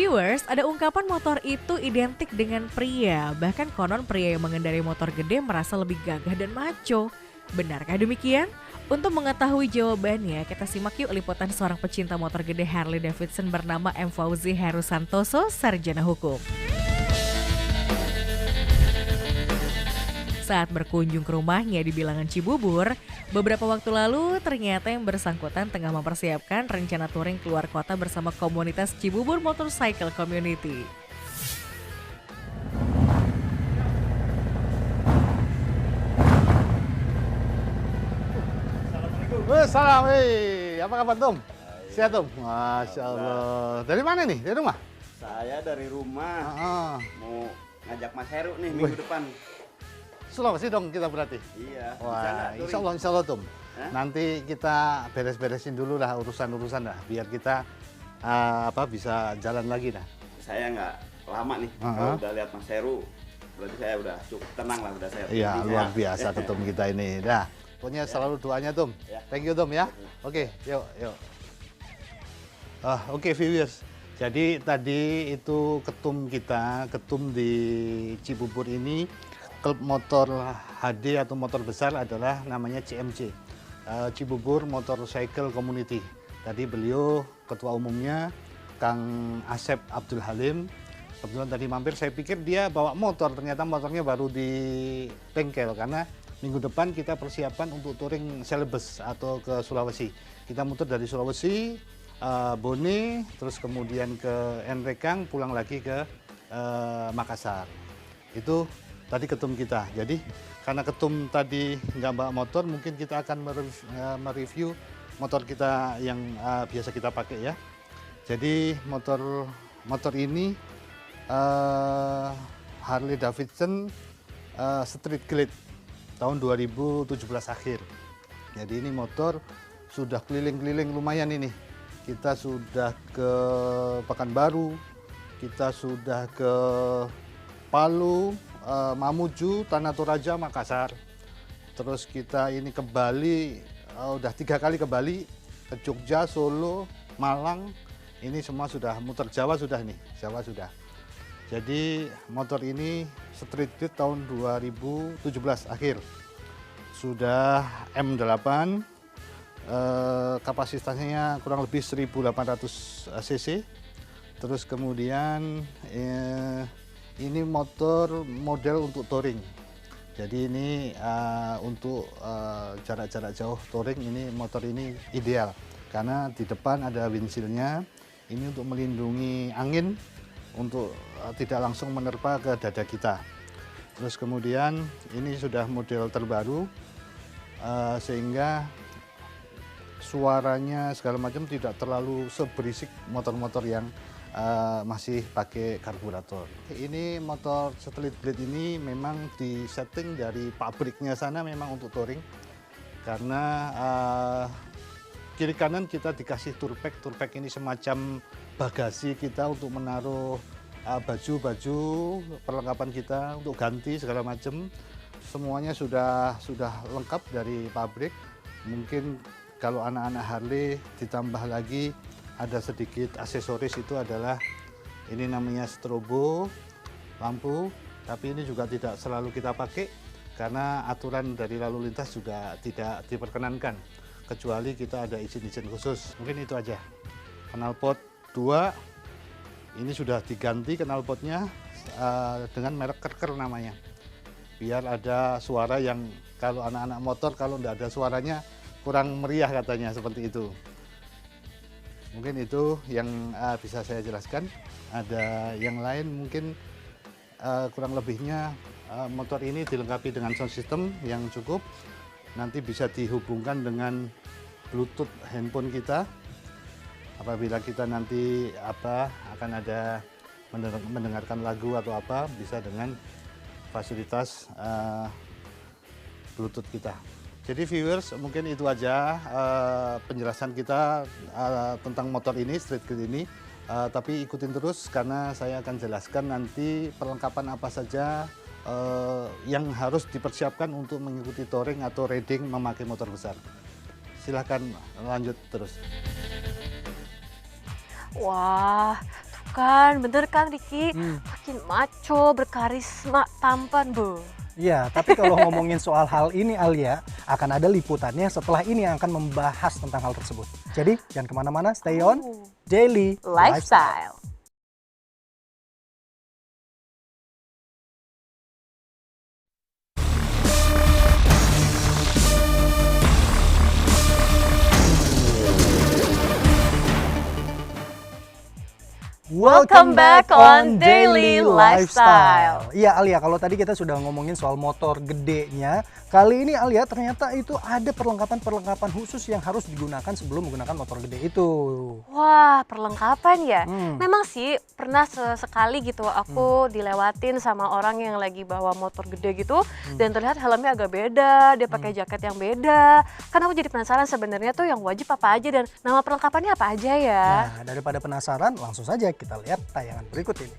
Viewers, ada ungkapan motor itu identik dengan pria. Bahkan konon pria yang mengendarai motor gede merasa lebih gagah dan macho. Benarkah demikian? Untuk mengetahui jawabannya, kita simak yuk liputan seorang pecinta motor gede Harley Davidson bernama M. Fauzi Heru Santoso, sarjana hukum. Saat berkunjung ke rumahnya di bilangan Cibubur, beberapa waktu lalu ternyata yang bersangkutan tengah mempersiapkan rencana touring keluar kota bersama komunitas Cibubur Motorcycle Community. Salam, apa kabar Tom? Sehat Tom? Masya Allah. Dari mana nih? Dari rumah? Saya dari rumah mau ngajak Mas Heru nih minggu depan. Sulawesi dong kita berarti? Iya. Wah, insya Allah Tom. Nanti kita beres-beresin dulu lah urusan-urusan lah, biar kita bisa jalan lagi dah. Saya nggak lama nih, kalau udah lihat Mas Heru, berarti saya udah cukup tenang lah, udah saya. Iya, luar biasa Tom kita ini. Dah, pokoknya selalu doanya Tom. Thank you Tom ya. Oke, yuk. Oke viewers. Jadi tadi itu ketum di Cibubur ini, klub motor HD atau motor besar adalah namanya CMC, Cibubur Motorcycle Community. Tadi beliau ketua umumnya Kang Asep Abdul Halim. Kebetulan tadi mampir, saya pikir dia bawa motor, ternyata motornya baru di bengkel karena minggu depan kita persiapan untuk touring Celebes atau ke Sulawesi. Kita muter dari Sulawesi, Bone, terus kemudian ke Nrekang, pulang lagi ke Makassar. Itu tadi ketum kita. Jadi karena ketum tadi nggak bawa motor, mungkin kita akan mereview motor kita yang biasa kita pakai ya. Jadi motor ini Harley Davidson Street Glide tahun 2017 akhir. Jadi ini motor sudah keliling-keliling lumayan ini. Kita sudah ke Pekanbaru, kita sudah ke Palu, Mamuju, Tanah Toraja, Makassar. Terus kita ini ke Bali, udah 3 kali ke Bali, ke Jogja, Solo, Malang. Ini semua sudah muter, Jawa sudah nih, Jawa sudah. Jadi motor ini Street Glide tahun 2017 akhir. Sudah M8, kapasitasnya kurang lebih 1800 cc. Terus kemudian ini motor model untuk touring. Jadi ini untuk jarak-jarak jauh touring, ini motor ini ideal. Karena di depan ada windshieldnya, ini untuk melindungi angin, untuk tidak langsung menerpa ke dada kita. Terus kemudian ini sudah model terbaru, sehingga suaranya segala macam tidak terlalu seberisik motor-motor yang masih pakai karburator. Ini motor Street Glide ini memang disetting dari pabriknya sana memang untuk touring, karena kiri kanan kita dikasih tour pack ini semacam bagasi kita untuk menaruh baju-baju perlengkapan kita untuk ganti segala macam. Semuanya sudah lengkap dari pabrik. Mungkin kalau anak-anak Harley ditambah lagi ada sedikit aksesoris, itu adalah ini namanya strobo lampu, tapi ini juga tidak selalu kita pakai karena aturan dari lalu lintas juga tidak diperkenankan kecuali kita ada izin-izin khusus. Mungkin itu aja. Knalpot 2 ini sudah diganti knalpotnya dengan merek Kerker namanya, biar ada suara yang kalau anak-anak motor kalau tidak ada suaranya kurang meriah katanya, seperti itu. Mungkin itu yang bisa saya jelaskan. Ada yang lain mungkin kurang lebihnya motor ini dilengkapi dengan sound system yang cukup. Nanti bisa dihubungkan dengan Bluetooth handphone kita. Apabila kita nanti akan ada mendengarkan lagu atau apa, bisa dengan fasilitas Bluetooth kita. Jadi viewers, mungkin itu aja penjelasan kita tentang motor ini, Street Glide ini. Tapi ikutin terus karena saya akan jelaskan nanti perlengkapan apa saja yang harus dipersiapkan untuk mengikuti touring atau riding memakai motor besar. Silahkan lanjut terus. Wah, tuh kan, bener kan Ricky? Makin maco, berkarisma, tampan, Bu. Iya, tapi kalau ngomongin soal hal ini Alia, akan ada liputannya setelah ini yang akan membahas tentang hal tersebut. Jadi jangan kemana-mana, stay on Daily Lifestyle. Welcome back on Daily Lifestyle. Iya Alia, kalau tadi kita sudah ngomongin soal motor gedenya, kali ini Alia ternyata itu ada perlengkapan-perlengkapan khusus yang harus digunakan sebelum menggunakan motor gede itu. Wah, perlengkapan ya? Memang sih pernah sekali gitu aku dilewatin sama orang yang lagi bawa motor gede gitu dan terlihat helmnya agak beda, dia pakai jaket yang beda. Kan aku jadi penasaran sebenarnya tuh yang wajib apa aja dan nama perlengkapannya apa aja ya? Nah, daripada penasaran, langsung saja kita lihat tayangan berikut ini.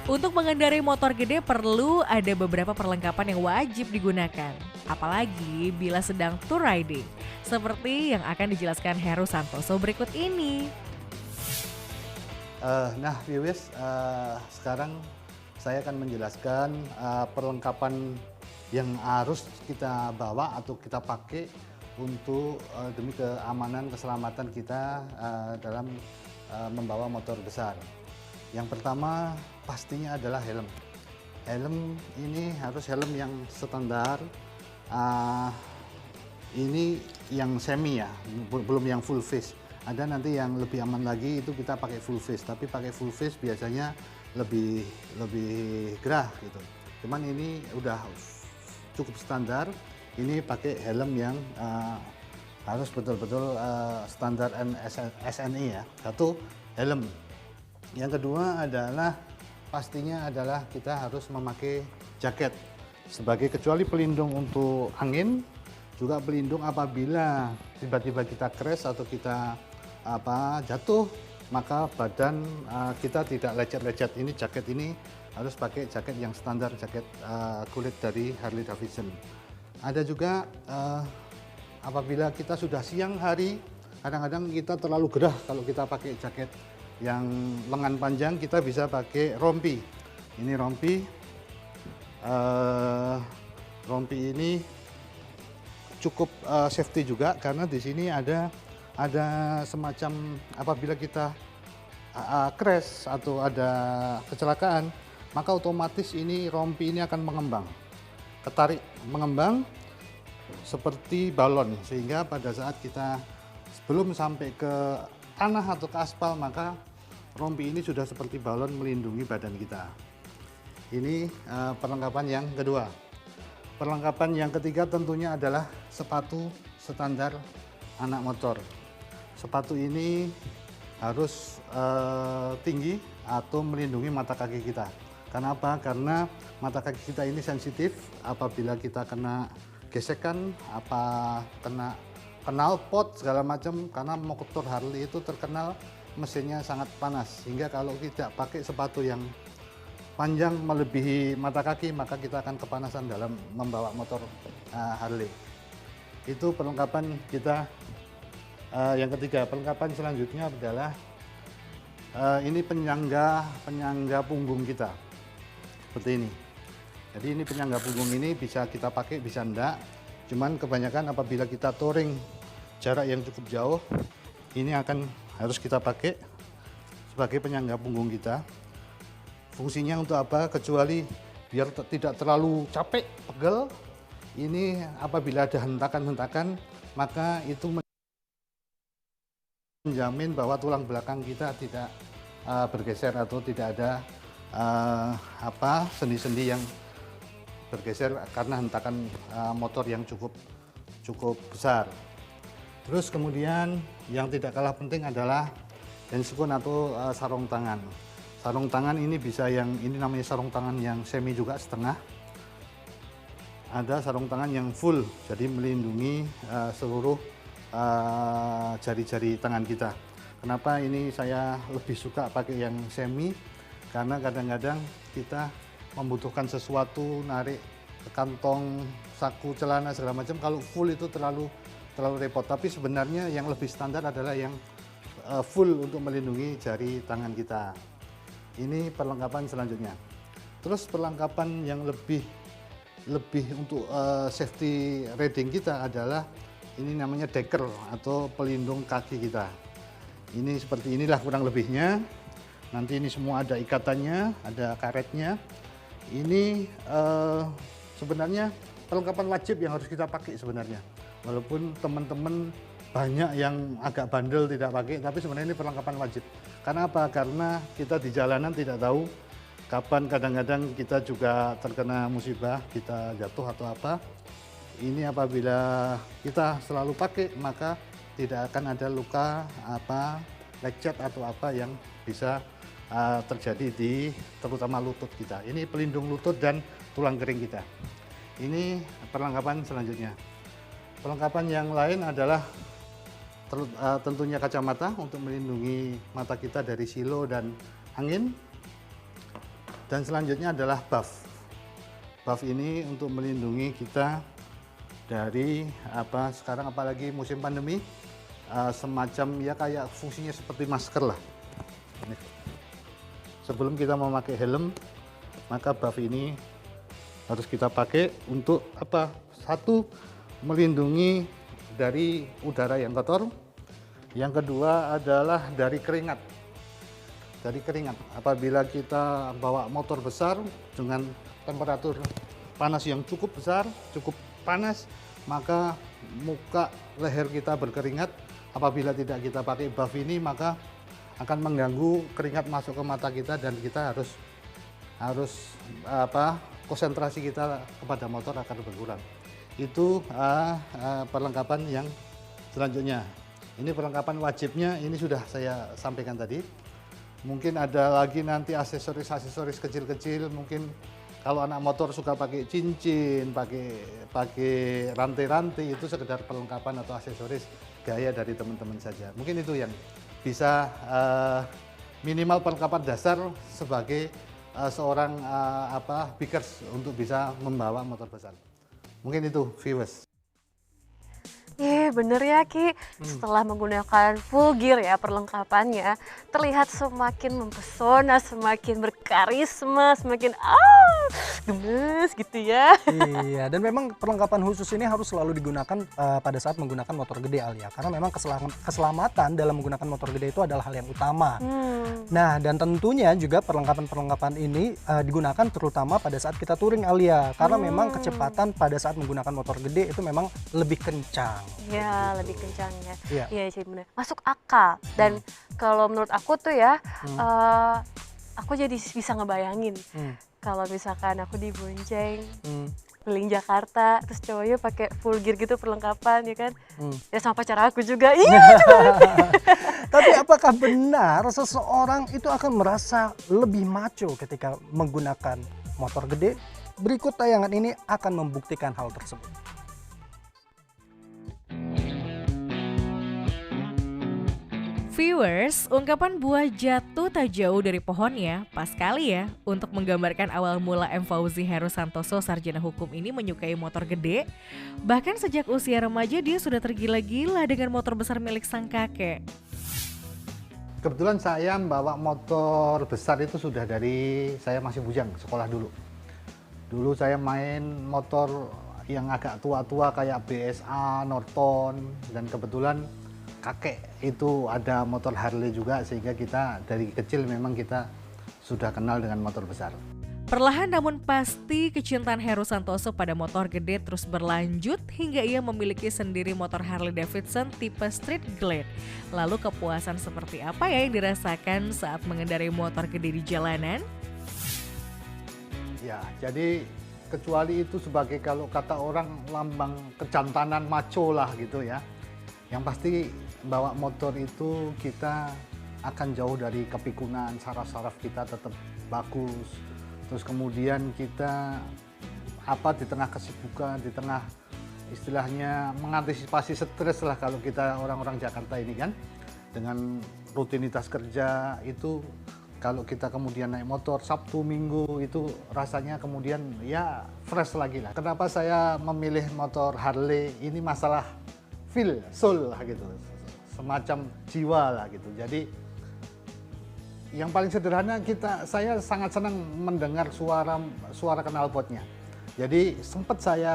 Untuk mengendarai motor gede perlu ada beberapa perlengkapan yang wajib digunakan. Apalagi bila sedang tour riding. Seperti yang akan dijelaskan Heru Santoso berikut ini. Nah, viewers, sekarang saya akan menjelaskan perlengkapan yang harus kita bawa atau kita pakai untuk demi keamanan keselamatan kita dalam membawa motor besar. Yang pertama pastinya adalah helm. Helm ini harus helm yang standar. Ini yang semi ya, belum yang full face. Ada nanti yang lebih aman lagi itu kita pakai full face. Tapi pakai full face biasanya lebih gerah gitu. Cuman ini udah cukup standar. Ini pakai helm yang harus betul-betul standar SNI ya. Satu, helm. Yang kedua adalah pastinya adalah kita harus memakai jaket sebagai kecuali pelindung untuk angin, juga pelindung apabila tiba-tiba kita crash atau kita jatuh, maka badan kita tidak lecet-lecet. Ini jaket ini harus pakai jaket yang standar, jaket kulit dari Harley Davidson. Ada juga apabila kita sudah siang hari, kadang-kadang kita terlalu gerah kalau kita pakai jaket yang lengan panjang, kita bisa pakai rompi. Ini rompi. Rompi ini cukup safety juga karena di sini ada semacam apabila kita crash atau ada kecelakaan, maka otomatis ini rompi ini akan mengembang. Ketarik mengembang seperti balon, sehingga pada saat kita sebelum sampai ke tanah atau ke aspal, maka rompi ini sudah seperti balon melindungi badan kita. Ini perlengkapan yang kedua. Perlengkapan yang ketiga tentunya adalah sepatu standar anak motor. Sepatu ini harus tinggi atau melindungi mata kaki kita. Kenapa? Karena mata kaki kita ini sensitif apabila kita kena gesekan, kena knalpot segala macam, karena motor Harley itu terkenal mesinnya sangat panas, sehingga kalau tidak pakai sepatu yang panjang melebihi mata kaki, maka kita akan kepanasan dalam membawa motor Harley. Itu perlengkapan kita yang ketiga. Perlengkapan selanjutnya adalah ini penyangga punggung kita. Seperti ini. Jadi ini penyangga punggung ini bisa kita pakai, bisa enggak. Cuman kebanyakan apabila kita touring jarak yang cukup jauh, ini harus kita pakai sebagai penyangga punggung kita. Fungsinya untuk apa? Kecuali biar tidak terlalu capek, pegel. Ini apabila ada hentakan-hentakan, maka itu menjamin bahwa tulang belakang kita tidak bergeser atau tidak ada sendi-sendi yang bergeser karena hentakan motor yang cukup besar. Terus kemudian yang tidak kalah penting adalah handscoon atau sarung tangan. Sarung tangan ini bisa ini namanya sarung tangan yang semi juga setengah. Ada sarung tangan yang full, jadi melindungi seluruh jari-jari tangan kita. Kenapa ini saya lebih suka pakai yang semi? Karena kadang-kadang kita membutuhkan sesuatu, narik ke kantong, saku, celana segala macam. Kalau full itu terlalu terlalu repot. Tapi sebenarnya yang lebih standar adalah yang full untuk melindungi jari tangan kita. Ini perlengkapan selanjutnya. Terus perlengkapan yang lebih untuk safety riding kita adalah ini namanya decker atau pelindung kaki kita. Ini seperti inilah kurang lebihnya. Nanti ini semua ada ikatannya, ada karetnya. Ini sebenarnya perlengkapan wajib yang harus kita pakai sebenarnya. Walaupun teman-teman banyak yang agak bandel tidak pakai, tapi sebenarnya ini perlengkapan wajib. Karena apa? Karena kita di jalanan tidak tahu kapan kadang-kadang kita juga terkena musibah, kita jatuh atau apa. Ini apabila kita selalu pakai, maka tidak akan ada luka lecet atau apa yang bisa terjadi di terutama lutut kita. Ini pelindung lutut dan tulang kering kita. Ini perlengkapan selanjutnya. Perlengkapan yang lain adalah tentunya kacamata untuk melindungi mata kita dari silo dan angin. Dan selanjutnya adalah buff. Buff ini untuk melindungi kita dari sekarang apalagi musim pandemi, semacam ya kayak fungsinya seperti masker lah. Ini. Sebelum kita memakai helm, maka buff ini harus kita pakai untuk apa? Satu, melindungi dari udara yang kotor. Yang kedua adalah dari keringat. Dari keringat. Apabila kita bawa motor besar dengan temperatur panas yang cukup besar, cukup panas, maka muka leher kita berkeringat. Apabila tidak kita pakai buff ini, maka akan mengganggu keringat masuk ke mata kita dan kita harus konsentrasi kita kepada motor akan berkurang. Itu perlengkapan yang selanjutnya. Ini perlengkapan wajibnya, ini sudah saya sampaikan tadi. Mungkin ada lagi nanti aksesoris kecil-kecil, mungkin kalau anak motor suka pakai cincin, pakai rantai-rantai, itu sekedar perlengkapan atau aksesoris gaya dari teman-teman saja. Mungkin itu yang bisa minimal perlengkapan dasar sebagai seorang bikers untuk bisa membawa motor besar. Mungkin itu, viewers. Bener ya Ki, setelah menggunakan full gear ya perlengkapannya, terlihat semakin mempesona, semakin berkarisma, semakin gemes gitu ya. Iya, dan memang perlengkapan khusus ini harus selalu digunakan pada saat menggunakan motor gede Alia, karena memang keselamatan dalam menggunakan motor gede itu adalah hal yang utama. Nah, dan tentunya juga perlengkapan-perlengkapan ini digunakan terutama pada saat kita touring Alia, karena memang kecepatan pada saat menggunakan motor gede itu memang lebih kencang. Ya, lebih kencang ya. Iya. Iya, bener. Masuk akal. Dan kalau menurut aku tuh ya, aku jadi bisa ngebayangin kalau misalkan aku dibonceng keliling Jakarta, terus cowoknya pakai full gear gitu perlengkapan ya kan, ya sama pacar aku juga. Tapi apakah benar seseorang itu akan merasa lebih macho ketika menggunakan motor gede? Berikut tayangan ini akan membuktikan hal tersebut. Viewers, ungkapan buah jatuh tak jauh dari pohonnya pas kali ya untuk menggambarkan awal mula M. Fauzi Heru Santoso, sarjana hukum ini menyukai motor gede. Bahkan sejak usia remaja dia sudah tergila-gila dengan motor besar milik sang kakek. Kebetulan saya membawa motor besar itu sudah dari saya masih bujang, sekolah dulu. Dulu saya main motor yang agak tua-tua kayak BSA, Norton, dan kebetulan kakek itu ada motor Harley juga, sehingga kita dari kecil memang kita sudah kenal dengan motor besar. Perlahan namun pasti kecintaan Heru Santoso pada motor gede terus berlanjut hingga ia memiliki sendiri motor Harley Davidson tipe Street Glide. Lalu kepuasan seperti apa ya yang dirasakan saat mengendarai motor gede di jalanan? Ya, jadi kecuali itu sebagai kalau kata orang lambang kejantanan maco lah gitu ya. Yang pasti bawa motor itu kita akan jauh dari kepikunan, saraf-saraf kita tetap bagus. Terus kemudian kita di tengah kesibukan, di tengah istilahnya mengantisipasi stres lah kalau kita orang-orang Jakarta ini kan. Dengan rutinitas kerja itu kalau kita kemudian naik motor Sabtu Minggu itu rasanya kemudian ya fresh lagi lah. Kenapa saya memilih motor Harley ini masalah feel, soul lah gitu, semacam jiwa lah gitu. Jadi yang paling sederhana saya sangat senang mendengar suara knalpotnya. Jadi sempat saya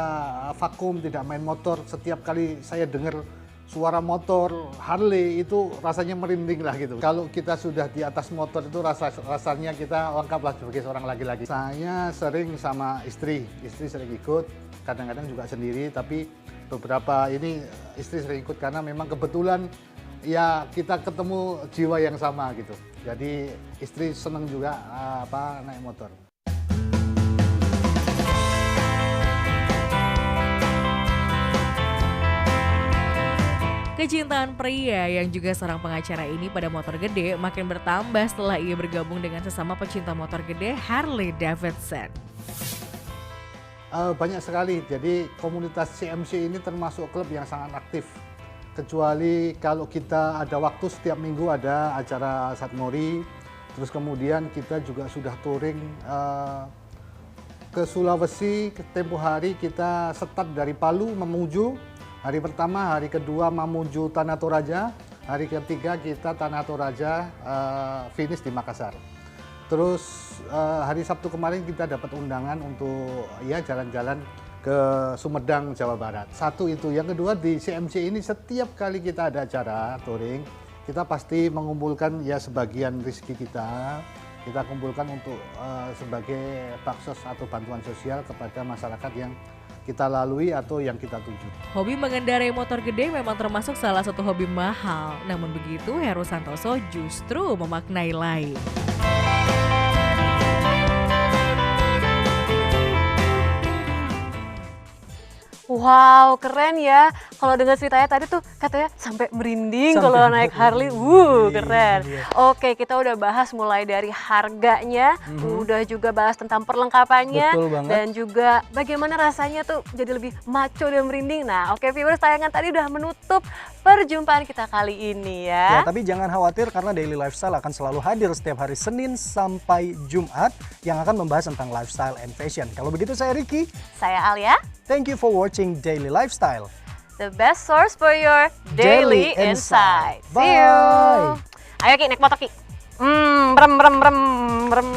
vakum tidak main motor, setiap kali saya dengar suara motor Harley itu rasanya merinding lah gitu. Kalau kita sudah di atas motor itu rasanya kita lengkap lah sebagai seorang laki-laki. Saya sering sama istri sering ikut, kadang-kadang juga sendiri, tapi beberapa ini istri sering ikut karena memang kebetulan ya kita ketemu jiwa yang sama gitu. Jadi istri seneng juga naik motor. Kecintaan pria yang juga seorang pengacara ini pada motor gede makin bertambah setelah ia bergabung dengan sesama pecinta motor gede Harley Davidson. Banyak sekali, jadi komunitas CMC ini termasuk klub yang sangat aktif. Kecuali kalau kita ada waktu setiap minggu ada acara Satmori, terus kemudian kita juga sudah touring ke Sulawesi, tempo hari kita start dari Palu Mamuju, hari pertama, hari kedua Mamuju Tanah Toraja, hari ketiga kita Tanah Toraja finish di Makassar. Terus hari Sabtu kemarin kita dapat undangan untuk ya jalan-jalan ke Sumedang, Jawa Barat. Satu itu. Yang kedua di CMC ini setiap kali kita ada acara touring, kita pasti mengumpulkan ya sebagian rezeki kita kumpulkan untuk sebagai baksos atau bantuan sosial kepada masyarakat yang kita lalui atau yang kita tuju. Hobi mengendarai motor gede memang termasuk salah satu hobi mahal. Namun begitu Heru Santoso justru memaknai lain. Wow, keren ya. Kalau dengar ceritanya tadi tuh katanya sampai merinding kalau naik Harley. Keren. Oke, kita udah bahas mulai dari harganya, udah juga bahas tentang perlengkapannya, dan juga bagaimana rasanya tuh jadi lebih maco dan merinding. Nah, oke viewers, tayangan tadi udah menutup perjumpaan kita kali ini ya. Tapi jangan khawatir karena Daily Lifestyle akan selalu hadir setiap hari Senin sampai Jumat yang akan membahas tentang lifestyle and fashion. Kalau begitu saya Ricky. Saya Alia. Thank you for watching Daily Lifestyle. The best source for your daily insight. Bye. See you. Ayo Ki, naik motor Ki. Brem brem brem brem.